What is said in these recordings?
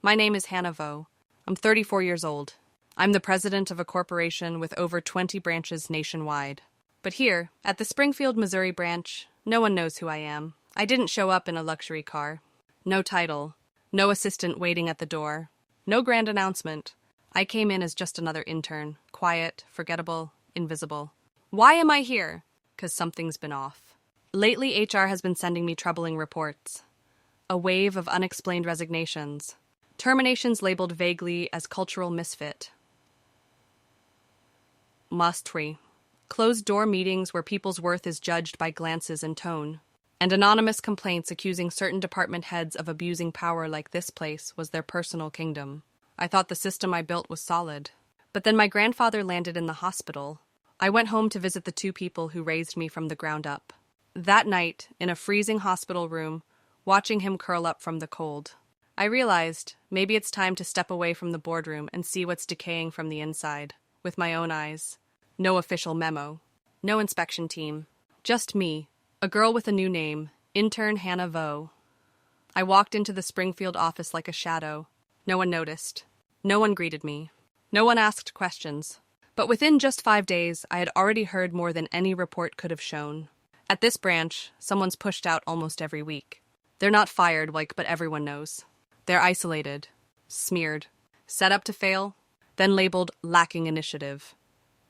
My name is Hannah Vo. I'm 34 years old. I'm the president of a corporation with over 20 branches nationwide. But here, at the Springfield, Missouri branch, no one knows who I am. I didn't show up in a luxury car. No title. No assistant waiting at the door. No grand announcement. I came in as just another intern. Quiet, forgettable, invisible. Why am I here? 'Cause something's been off. Lately, HR has been sending me troubling reports. A wave of unexplained resignations. Terminations labeled vaguely as cultural misfit. Mastery. Closed-door meetings where people's worth is judged by glances and tone. And anonymous complaints accusing certain department heads of abusing power like this place was their personal kingdom. I thought the system I built was solid. But then my grandfather landed in the hospital. I went home to visit the two people who raised me from the ground up. That night, in a freezing hospital room, watching him curl up from the cold, I realized maybe it's time to step away from the boardroom and see what's decaying from the inside, with my own eyes. No official memo. No inspection team. Just me, a girl with a new name, Intern Hannah Vo. I walked into the Springfield office like a shadow. No one noticed. No one greeted me. No one asked questions. But within just 5 days, I had already heard more than any report could have shown. At this branch, someone's pushed out almost every week. They're not fired, but everyone knows. They're isolated, smeared, set up to fail, then labeled lacking initiative.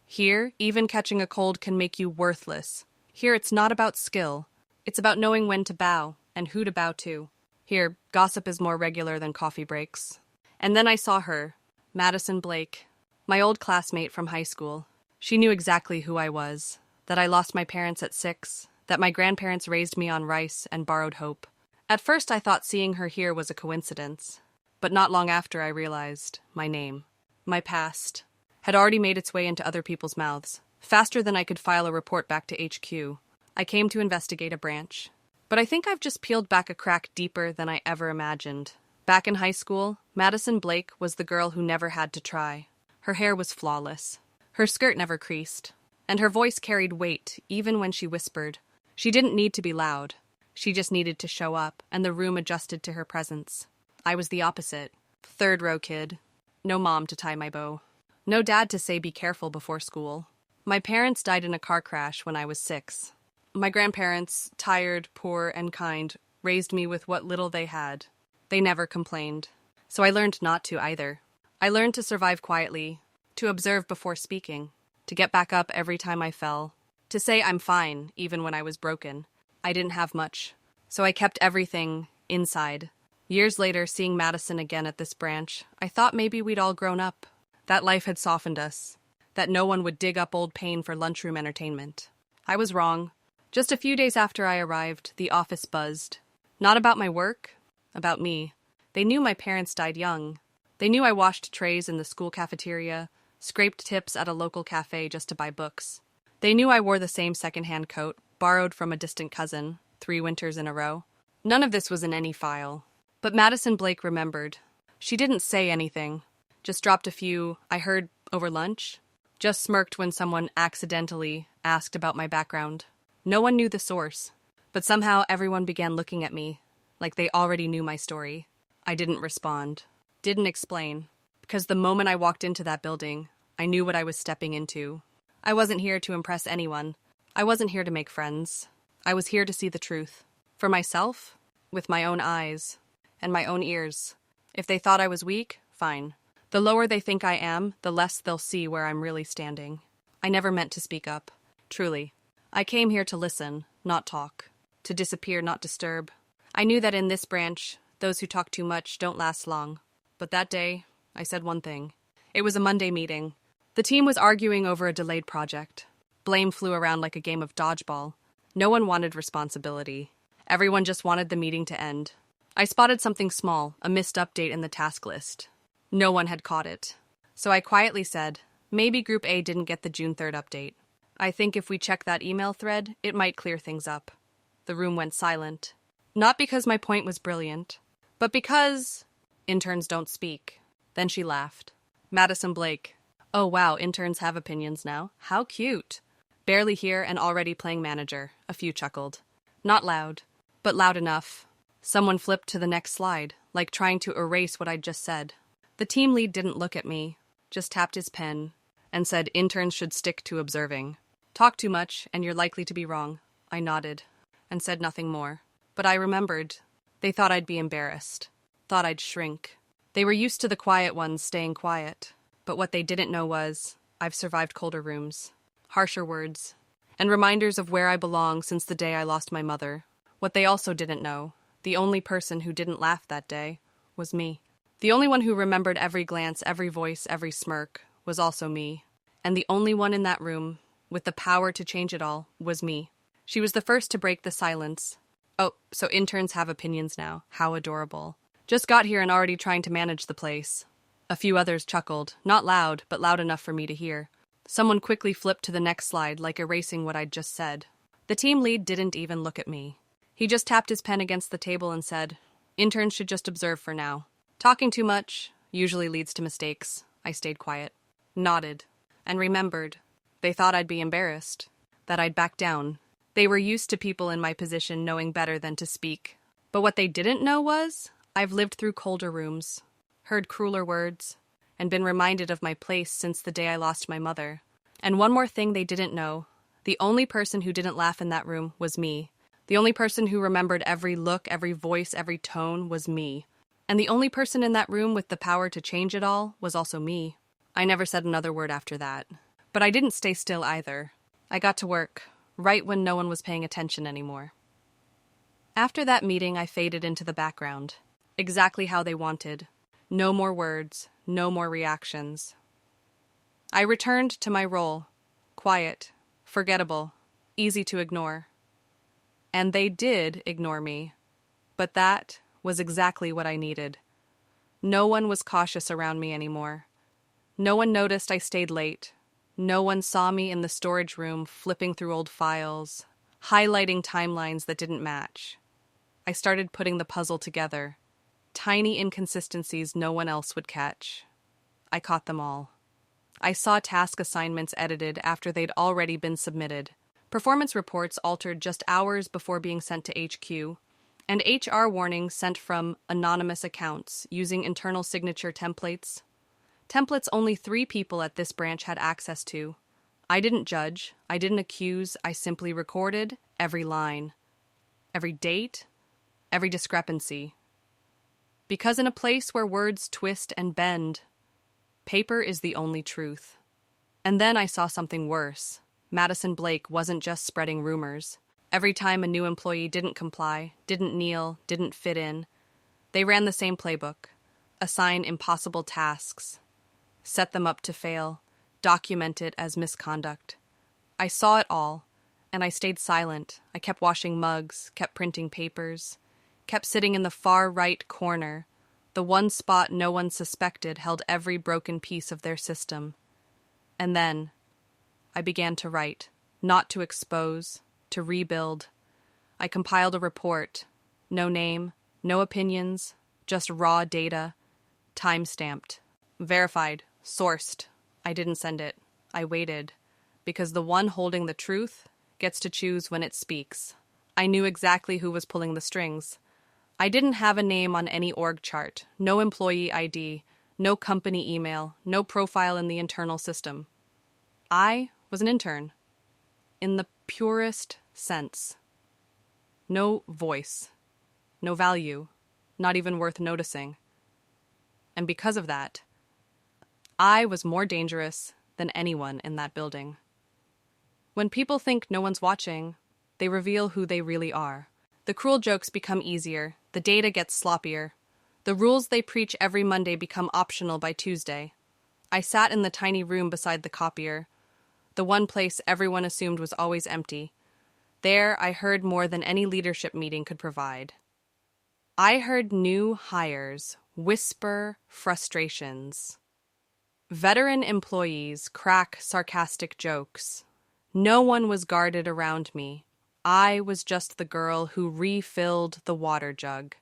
Here, even catching a cold can make you worthless. Here, it's not about skill. It's about knowing when to bow and who to bow to. Here, gossip is more regular than coffee breaks. And then I saw her, Madison Blake, my old classmate from high school. She knew exactly who I was, that I lost my parents at 6, that my grandparents raised me on rice and borrowed hope. At first I thought seeing her here was a coincidence, but not long after I realized my name, my past, had already made its way into other people's mouths. Faster than I could file a report back to HQ, I came to investigate a branch. But I think I've just peeled back a crack deeper than I ever imagined. Back in high school, Madison Blake was the girl who never had to try. Her hair was flawless. Her skirt never creased. And her voice carried weight, even when she whispered. She didn't need to be loud. She just needed to show up, and the room adjusted to her presence. I was the opposite. Third-row kid. No mom to tie my bow. No dad to say be careful before school. My parents died in a car crash when I was 6. My grandparents, tired, poor, and kind, raised me with what little they had. They never complained. So I learned not to either. I learned to survive quietly, to observe before speaking, to get back up every time I fell, to say I'm fine even when I was broken. I didn't have much, so I kept everything inside. Years later, seeing Madison again at this branch, I thought maybe we'd all grown up, that life had softened us, that no one would dig up old pain for lunchroom entertainment. I was wrong. Just a few days after I arrived, the office buzzed. Not about my work, about me. They knew my parents died young. They knew I washed trays in the school cafeteria, scraped tips at a local cafe just to buy books. They knew I wore the same secondhand coat, borrowed from a distant cousin, 3 winters in a row. None of this was in any file. But Madison Blake remembered. She didn't say anything, just dropped a few, I heard over lunch, just smirked when someone accidentally asked about my background. No one knew the source, but somehow everyone began looking at me, like they already knew my story. I didn't respond, didn't explain, because the moment I walked into that building, I knew what I was stepping into. I wasn't here to impress anyone. I wasn't here to make friends. I was here to see the truth. For myself, with my own eyes, and my own ears. If they thought I was weak, fine. The lower they think I am, the less they'll see where I'm really standing. I never meant to speak up. Truly. I came here to listen, not talk. To disappear, not disturb. I knew that in this branch, those who talk too much don't last long. But that day, I said one thing. It was a Monday meeting. The team was arguing over a delayed project. Blame flew around like a game of dodgeball. No one wanted responsibility. Everyone just wanted the meeting to end. I spotted something small, a missed update in the task list. No one had caught it. So I quietly said, maybe Group A didn't get the June 3rd update. I think if we check that email thread, it might clear things up. The room went silent. Not because my point was brilliant, but because interns don't speak. Then she laughed. Madison Blake. Oh wow, interns have opinions now. How cute. Barely here and already playing manager. A few chuckled. Not loud, but loud enough. Someone flipped to the next slide, like trying to erase what I'd just said. The team lead didn't look at me, just tapped his pen, and said interns should stick to observing. Talk too much, and you're likely to be wrong. I nodded, and said nothing more. But I remembered. They thought I'd be embarrassed. Thought I'd shrink. They were used to the quiet ones staying quiet. But what they didn't know was, I've survived colder rooms, harsher words, and reminders of where I belong since the day I lost my mother. What they also didn't know, the only person who didn't laugh that day, was me. The only one who remembered every glance, every voice, every smirk, was also me. And the only one in that room, with the power to change it all, was me. She was the first to break the silence. Oh, so interns have opinions now. How adorable. Just got here and already trying to manage the place. A few others chuckled, not loud, but loud enough for me to hear. Someone quickly flipped to the next slide, like erasing what I'd just said. The team lead didn't even look at me. He just tapped his pen against the table and said, interns should just observe for now. Talking too much usually leads to mistakes. I stayed quiet, nodded, and remembered. They thought I'd be embarrassed, that I'd back down. They were used to people in my position knowing better than to speak. But what they didn't know was, I've lived through colder rooms, heard crueler words, and been reminded of my place since the day I lost my mother. And one more thing they didn't know, the only person who didn't laugh in that room was me. The only person who remembered every look, every voice, every tone was me. And the only person in that room with the power to change it all was also me. I never said another word after that. But I didn't stay still either. I got to work, right when no one was paying attention anymore. After that meeting, I faded into the background. Exactly how they wanted. No more words, no more reactions. I returned to my role. Quiet, forgettable, easy to ignore. And they did ignore me. But that was exactly what I needed. No one was cautious around me anymore. No one noticed I stayed late. No one saw me in the storage room flipping through old files, highlighting timelines that didn't match. I started putting the puzzle together. Tiny inconsistencies no one else would catch. I caught them all. I saw task assignments edited after they'd already been submitted. Performance reports altered just hours before being sent to HQ, and HR warnings sent from anonymous accounts using internal signature templates. Templates only 3 people at this branch had access to. I didn't judge, I didn't accuse, I simply recorded every line, every date, every discrepancy. Because in a place where words twist and bend, paper is the only truth. And then I saw something worse. Madison Blake wasn't just spreading rumors. Every time a new employee didn't comply, didn't kneel, didn't fit in, they ran the same playbook. Assign impossible tasks. Set them up to fail. Document it as misconduct. I saw it all, and I stayed silent. I kept washing mugs, kept printing papers, kept sitting in the far right corner, the one spot no one suspected held every broken piece of their system. And then I began to write, not to expose, to rebuild. I compiled a report. No name, no opinions, just raw data, time-stamped, verified, sourced. I didn't send it. I waited, because the one holding the truth gets to choose when it speaks. I knew exactly who was pulling the strings. I didn't have a name on any org chart, no employee ID, no company email, no profile in the internal system. I was an intern, in the purest sense. No voice, no value, not even worth noticing. And because of that, I was more dangerous than anyone in that building. When people think no one's watching, they reveal who they really are. The cruel jokes become easier, the data gets sloppier. The rules they preach every Monday become optional by Tuesday. I sat in the tiny room beside the copier, the one place everyone assumed was always empty. There I heard more than any leadership meeting could provide. I heard new hires whisper frustrations. Veteran employees crack sarcastic jokes. No one was guarded around me. I was just the girl who refilled the water jug,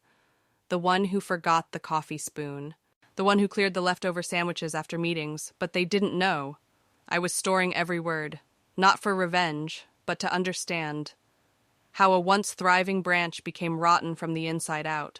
the one who forgot the coffee spoon, the one who cleared the leftover sandwiches after meetings, but they didn't know. I was storing every word, not for revenge, but to understand. how a once thriving branch became rotten from the inside out.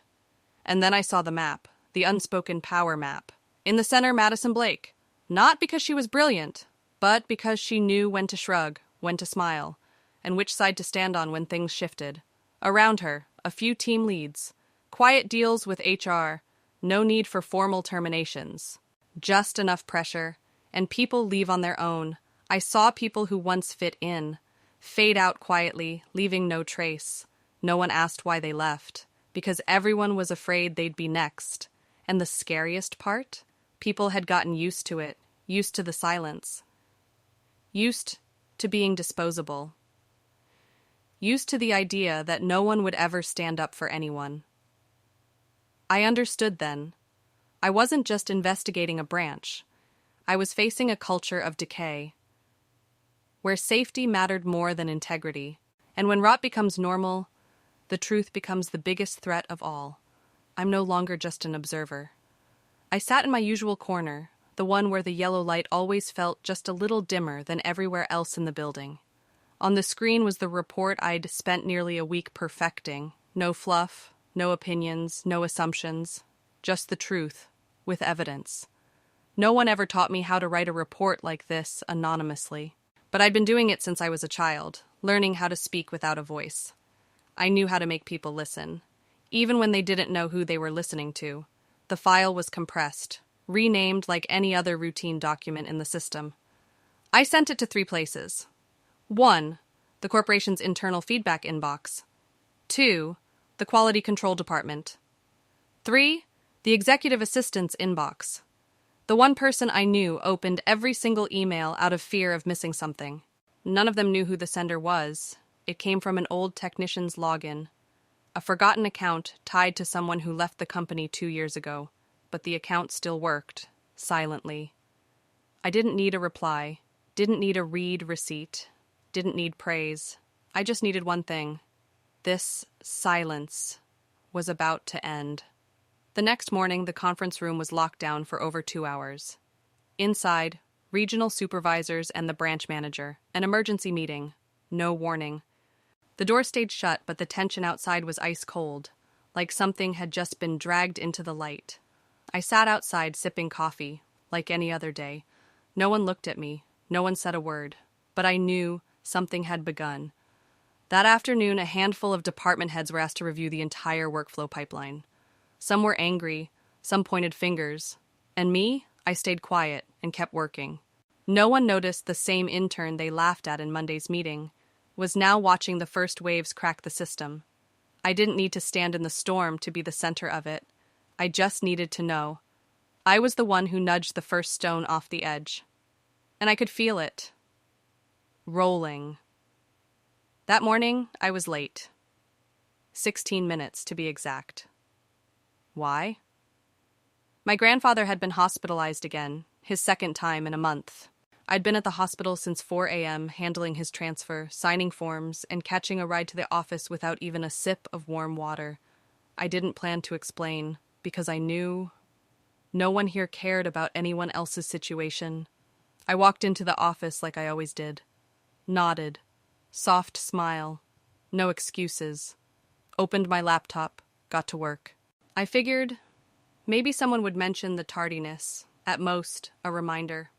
And then I saw the map, the unspoken power map. In the center, Madison Blake. Not because she was brilliant, but because she knew when to shrug, when to smile, and which side to stand on when things shifted. Around her, a few team leads, quiet deals with HR, no need for formal terminations. Just enough pressure, and people leave on their own. I saw people who once fit in fade out quietly, leaving no trace. No one asked why they left, because everyone was afraid they'd be next. And the scariest part? People had gotten used to it, used to the silence, used to being disposable, used to the idea that no one would ever stand up for anyone. I understood then. I wasn't just investigating a branch. I was facing a culture of decay, where safety mattered more than integrity. And when rot becomes normal, the truth becomes the biggest threat of all. I'm no longer just an observer. I sat in my usual corner, the one where the yellow light always felt just a little dimmer than everywhere else in the building. On the screen was the report I'd spent nearly a week perfecting. No fluff, no opinions, no assumptions, just the truth, with evidence. No one ever taught me how to write a report like this anonymously. But I'd been doing it since I was a child, learning how to speak without a voice. I knew how to make people listen, even when they didn't know who they were listening to. The file was compressed, renamed like any other routine document in the system. I sent it to 3 places. 1, the corporation's internal feedback inbox. 2, the quality control department. 3, the executive assistant's inbox. The one person I knew opened every single email out of fear of missing something. None of them knew who the sender was. It came from an old technician's login. A forgotten account tied to someone who left the company 2 years ago, but the account still worked, silently. I didn't need a reply, didn't need a read receipt, didn't need praise. I just needed one thing. This silence was about to end. The next morning, the conference room was locked down for over 2 hours. Inside, regional supervisors and the branch manager. An emergency meeting. No warning. The door stayed shut, but the tension outside was ice cold, like something had just been dragged into the light. I sat outside sipping coffee, like any other day. No one looked at me. No one said a word. But I knew something had begun. That afternoon, a handful of department heads were asked to review the entire workflow pipeline. Some were angry, some pointed fingers. And me, I stayed quiet and kept working. No one noticed the same intern they laughed at in Monday's meeting was now watching the first waves crack the system. I didn't need to stand in the storm to be the center of it. I just needed to know. I was the one who nudged the first stone off the edge. And I could feel it. Rolling. That morning, I was late. 16 minutes, to be exact. Why? My grandfather had been hospitalized again, his second time in a month. I'd been at the hospital since 4 a.m., handling his transfer, signing forms, and catching a ride to the office without even a sip of warm water. I didn't plan to explain, because I knew no one here cared about anyone else's situation. I walked into the office like I always did. Nodded. Soft smile. No excuses. Opened my laptop. Got to work. I figured maybe someone would mention the tardiness. At most, a reminder.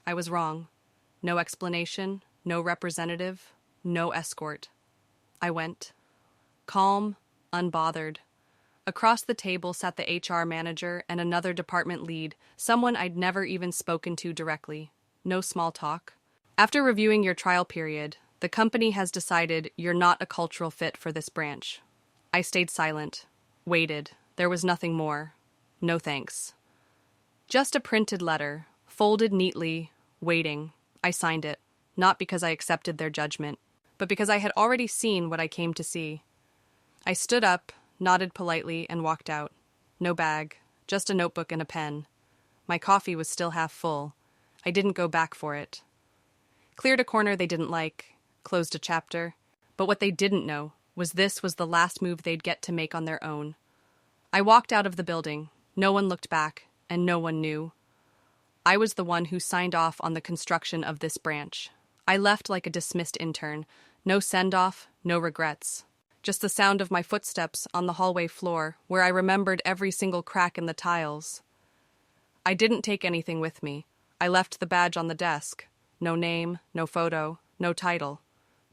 I was wrong. No explanation, no representative, no escort. I went. Calm, unbothered. Across the table sat the HR manager and another department lead, someone I'd never even spoken to directly. No small talk. After reviewing your trial period, the company has decided you're not a cultural fit for this branch. I stayed silent. Waited. There was nothing more. No thanks. Just a printed letter, folded neatly, waiting. I signed it, not because I accepted their judgment, but because I had already seen what I came to see. I stood up, nodded politely, and walked out. No bag, just a notebook and a pen. My coffee was still half full. I didn't go back for it. Cleared a corner they didn't like, closed a chapter, but what they didn't know was this was the last move they'd get to make on their own. I walked out of the building. No one looked back, and no one knew. I was the one who signed off on the construction of this branch. I left like a dismissed intern, No send-off, no regrets. Just the sound of my footsteps on the hallway floor, where I remembered every single crack in the tiles. I didn't take anything with me. I left the badge on the desk. No name, no photo, no title.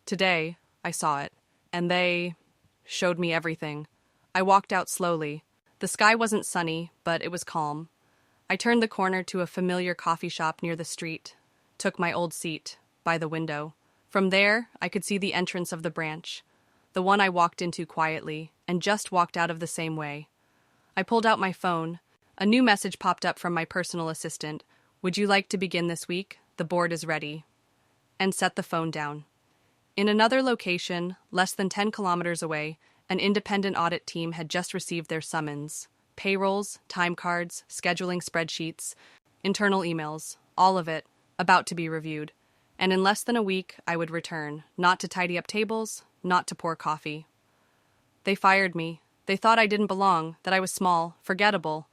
Today, I saw it, and they showed me everything. I walked out slowly. The sky wasn't sunny, but it was calm. I turned the corner to a familiar coffee shop near the street, took my old seat by the window. From there, I could see the entrance of the branch, the one I walked into quietly, and just walked out of the same way. I pulled out my phone. A new message popped up from my personal assistant. "Would you like to begin this week? The board is ready." And set the phone down. In another location, less than 10 kilometers away, an independent audit team had just received their summons. Payrolls, time cards, scheduling spreadsheets, internal emails, all of it, about to be reviewed. And in less than a week, I would return, not to tidy up tables, not to pour coffee. They fired me. They thought I didn't belong, that I was small, forgettable.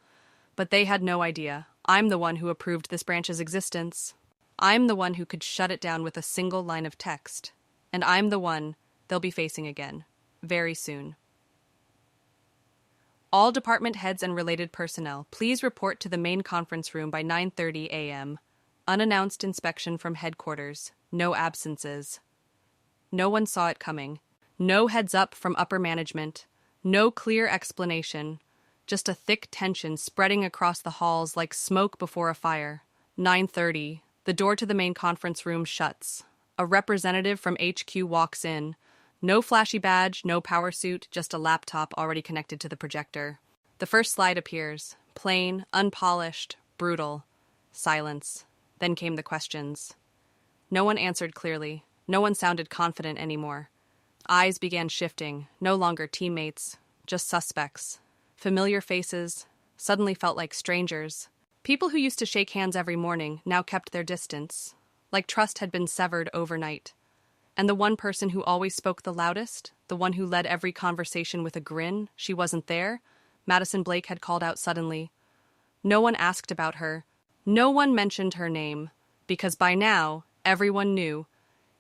But they had no idea. I'm the one who approved this branch's existence. I'm the one who could shut it down with a single line of text. And I'm the one they'll be facing again, very soon. All department heads and related personnel, please report to the main conference room by 9:30 a.m. Unannounced inspection from headquarters. No absences. No one saw it coming. No heads up from upper management. No clear explanation. Just a thick tension spreading across the halls like smoke before a fire. 9:30. The door to the main conference room shuts. A representative from HQ walks in. No flashy badge, no power suit, just a laptop already connected to the projector. The first slide appears. Plain, unpolished, brutal. Silence. Then came the questions. No one answered clearly. No one sounded confident anymore. Eyes began shifting. No longer teammates, just suspects. Familiar faces suddenly felt like strangers. People who used to shake hands every morning now kept their distance, like trust had been severed overnight. And the one person who always spoke the loudest, the one who led every conversation with a grin, she wasn't there, Madison Blake had called out suddenly. No one asked about her. No one mentioned her name, because by now, everyone knew.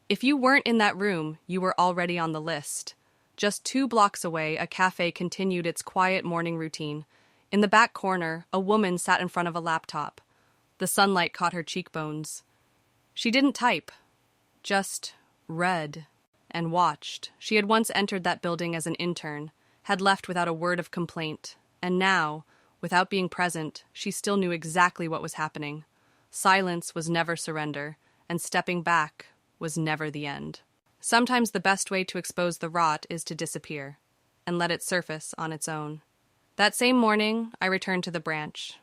If you weren't in that room, you were already on the list. Just 2 blocks away, a cafe continued its quiet morning routine. In the back corner, a woman sat in front of a laptop. The sunlight caught her cheekbones. She didn't type, just read and watched. She had once entered that building as an intern, had left without a word of complaint, and now, without being present, she still knew exactly what was happening. Silence was never surrender, and stepping back was never the end. Sometimes the best way to expose the rot is to disappear, and let it surface on its own. That same morning, I returned to the branch.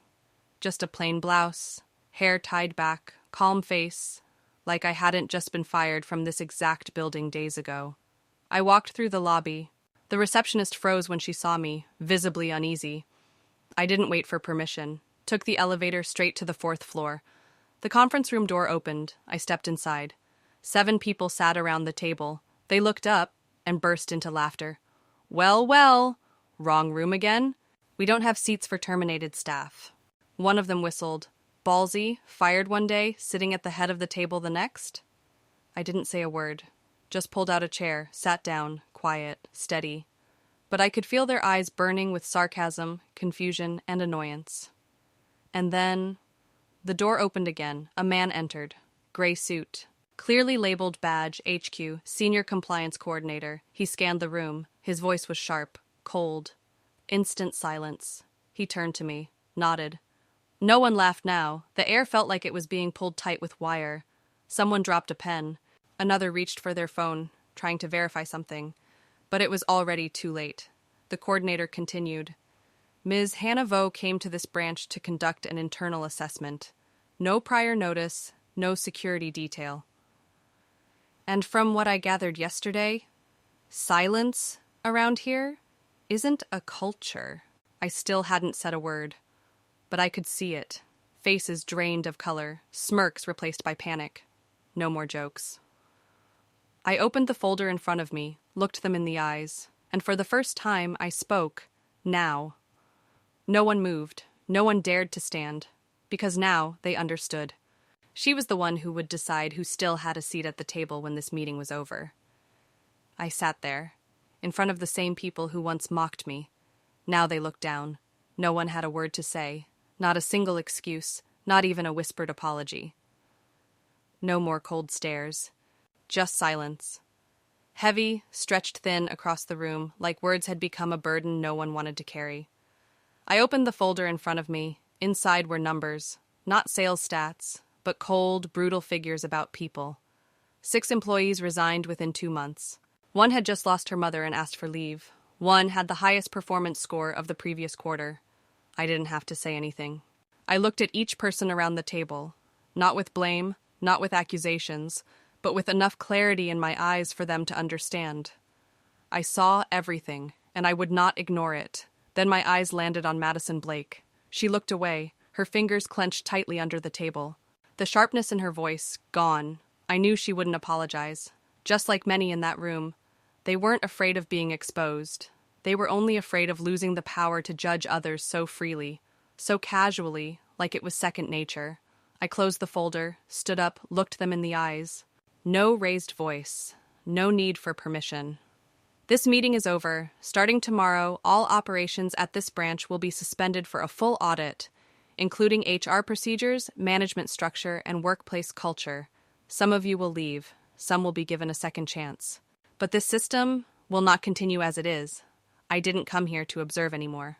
Just a plain blouse, hair tied back, calm face, like I hadn't just been fired from this exact building days ago. I walked through the lobby. The receptionist froze when she saw me, visibly uneasy. I didn't wait for permission. Took the elevator straight to the 4th floor. The conference room door opened. I stepped inside. 7 people sat around the table. They looked up and burst into laughter. "Well, well, wrong room again? We don't have seats for terminated staff." One of them whistled. "Ballsy, fired one day, sitting at the head of the table the next?" I didn't say a word. Just pulled out a chair, sat down, quiet, steady. But I could feel their eyes burning with sarcasm, confusion, and annoyance. And then the door opened again. A man entered. Gray suit. Clearly labeled badge, HQ, Senior Compliance Coordinator. He scanned the room. His voice was sharp, cold. Instant silence. He turned to me, nodded. No one laughed now. The air felt like it was being pulled tight with wire. Someone dropped a pen. Another reached for their phone, trying to verify something. But it was already too late. The coordinator continued. Ms. Hannah Vo came to this branch to conduct an internal assessment. No prior notice, no security detail. And from what I gathered yesterday, silence around here isn't a culture. I still hadn't said a word, but I could see it. Faces drained of color, smirks replaced by panic. No more jokes. I opened the folder in front of me, looked them in the eyes, and for the first time I spoke, now. No one moved, no one dared to stand, because now they understood. She was the one who would decide who still had a seat at the table when this meeting was over. I sat there, in front of the same people who once mocked me. Now they looked down. No one had a word to say, not a single excuse, not even a whispered apology. No more cold stares, just silence. Heavy, stretched thin across the room, like words had become a burden no one wanted to carry. I opened the folder in front of me. Inside were numbers, not sales stats, but cold, brutal figures about people. 6 employees resigned within 2 months. 1 had just lost her mother and asked for leave. 1 had the highest performance score of the previous quarter. I didn't have to say anything. I looked at each person around the table, not with blame, not with accusations, but with enough clarity in my eyes for them to understand. I saw everything, and I would not ignore it. Then my eyes landed on Madison Blake. She looked away, her fingers clenched tightly under the table. The sharpness in her voice, gone. I knew she wouldn't apologize. Just like many in that room, they weren't afraid of being exposed. They were only afraid of losing the power to judge others so freely, so casually, like it was second nature. I closed the folder, stood up, looked them in the eyes. No raised voice. No need for permission. This meeting is over. Starting tomorrow, all operations at this branch will be suspended for a full audit, including HR procedures, management structure, and workplace culture. Some of you will leave. Some will be given a second chance. But this system will not continue as it is. I didn't come here to observe anymore.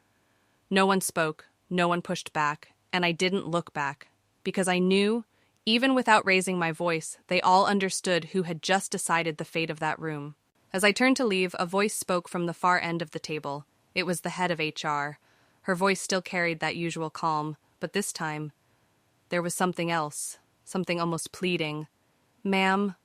No one spoke, no one pushed back, and I didn't look back, because I knew, even without raising my voice, they all understood who had just decided the fate of that room. As I turned to leave, a voice spoke from the far end of the table. It was the head of HR. Her voice still carried that usual calm, but this time, there was something else, something almost pleading. "Ma'am,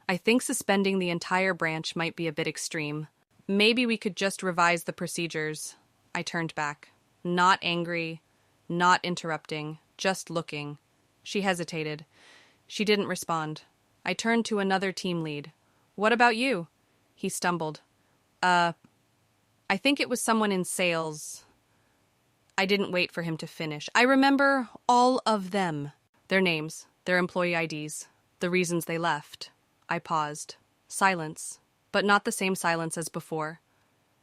I think suspending the entire branch might be a bit extreme. Maybe we could just revise the procedures." I turned back. Not angry, not interrupting, just looking. She hesitated. She didn't respond. I turned to another team lead. "What about you?" He stumbled. I think it was someone in sales." I didn't wait for him to finish. I remember all of them. Their names, their employee IDs, the reasons they left. I paused. Silence. But not the same silence as before.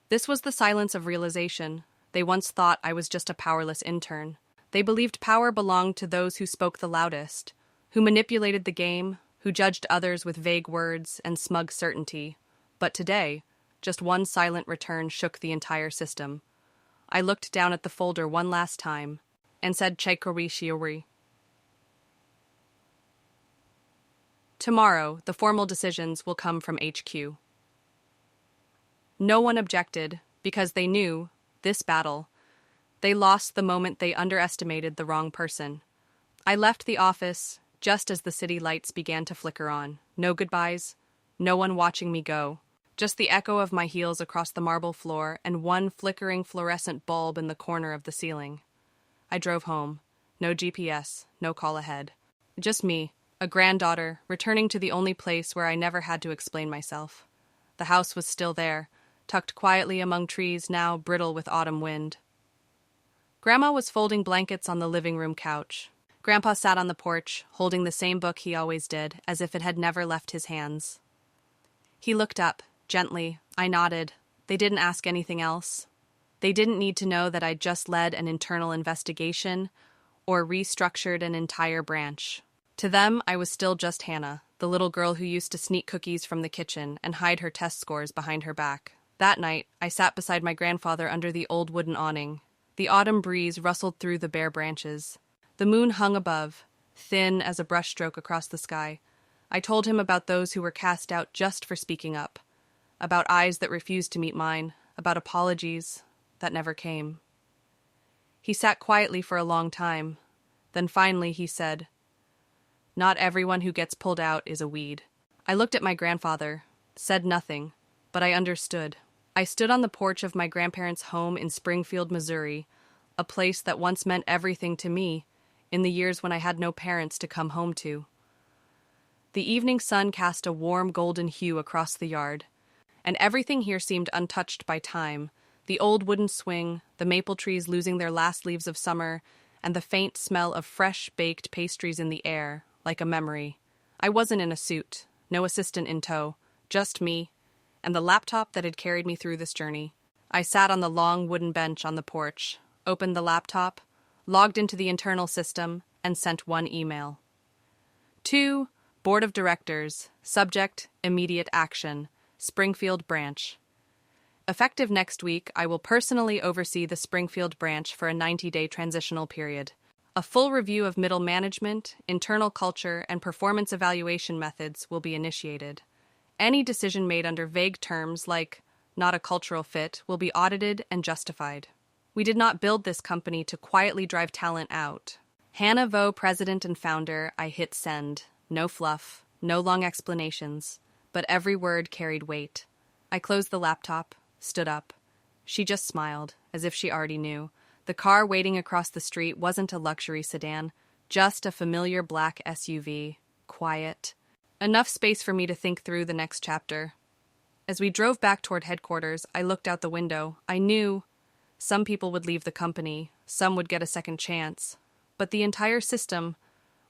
This was the silence of realization. They once thought I was just a powerless intern. They believed power belonged to those who spoke the loudest, who manipulated the game, who judged others with vague words and smug certainty. But today, just one silent return shook the entire system. I looked down at the folder one last time and said Chaikori Shiori. Tomorrow, the formal decisions will come from HQ. No one objected because they knew, this battle, they lost the moment they underestimated the wrong person. I left the office just as the city lights began to flicker on. No goodbyes, no one watching me go. Just the echo of my heels across the marble floor and one flickering fluorescent bulb in the corner of the ceiling. I drove home. No GPS, no call ahead. Just me, a granddaughter, returning to the only place where I never had to explain myself. The house was still there, tucked quietly among trees now brittle with autumn wind. Grandma was folding blankets on the living room couch. Grandpa sat on the porch, holding the same book he always did, as if it had never left his hands. He looked up, gently. I nodded. They didn't ask anything else. They didn't need to know that I'd just led an internal investigation or restructured an entire branch. To them, I was still just Hannah, the little girl who used to sneak cookies from the kitchen and hide her test scores behind her back. That night, I sat beside my grandfather under the old wooden awning. The autumn breeze rustled through the bare branches. The moon hung above, thin as a brushstroke across the sky. I told him about those who were cast out just for speaking up, about eyes that refused to meet mine, about apologies that never came. He sat quietly for a long time. Then finally he said, "Not everyone who gets pulled out is a weed." I looked at my grandfather, said nothing, but I understood. I stood on the porch of my grandparents' home in Springfield, Missouri, a place that once meant everything to me in the years when I had no parents to come home to. The evening sun cast a warm golden hue across the yard, and everything here seemed untouched by time. The old wooden swing, the maple trees losing their last leaves of summer, and the faint smell of fresh baked pastries in the air, like a memory. I wasn't in a suit, no assistant in tow, just me and the laptop that had carried me through this journey. I sat on the long wooden bench on the porch, opened the laptop, logged into the internal system, and sent one email. To Board of Directors, subject, immediate action, Springfield Branch. Effective next week, I will personally oversee the Springfield branch for a 90-day transitional period. A full review of middle management, internal culture, and performance evaluation methods will be initiated. Any decision made under vague terms like not a cultural fit will be audited and justified. We did not build this company to quietly drive talent out. Hannah Vo, president and founder, I hit send. No fluff, no long explanations, but every word carried weight. I closed the laptop, stood up. She just smiled, as if she already knew. The car waiting across the street wasn't a luxury sedan, just a familiar black SUV. Quiet. Enough space for me to think through the next chapter. As we drove back toward headquarters, I looked out the window. I knew some people would leave the company, some would get a second chance, but the entire system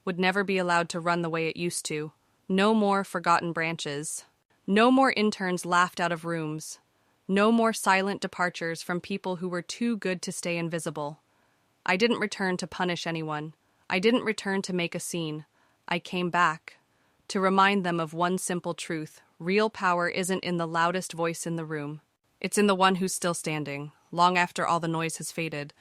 would never be allowed to run the way it used to. No more forgotten branches. No more interns laughed out of rooms. No more silent departures from people who were too good to stay invisible. I didn't return to punish anyone. I didn't return to make a scene. I came back to remind them of one simple truth. Real power isn't in the loudest voice in the room. It's in the one who's still standing, long after all the noise has faded.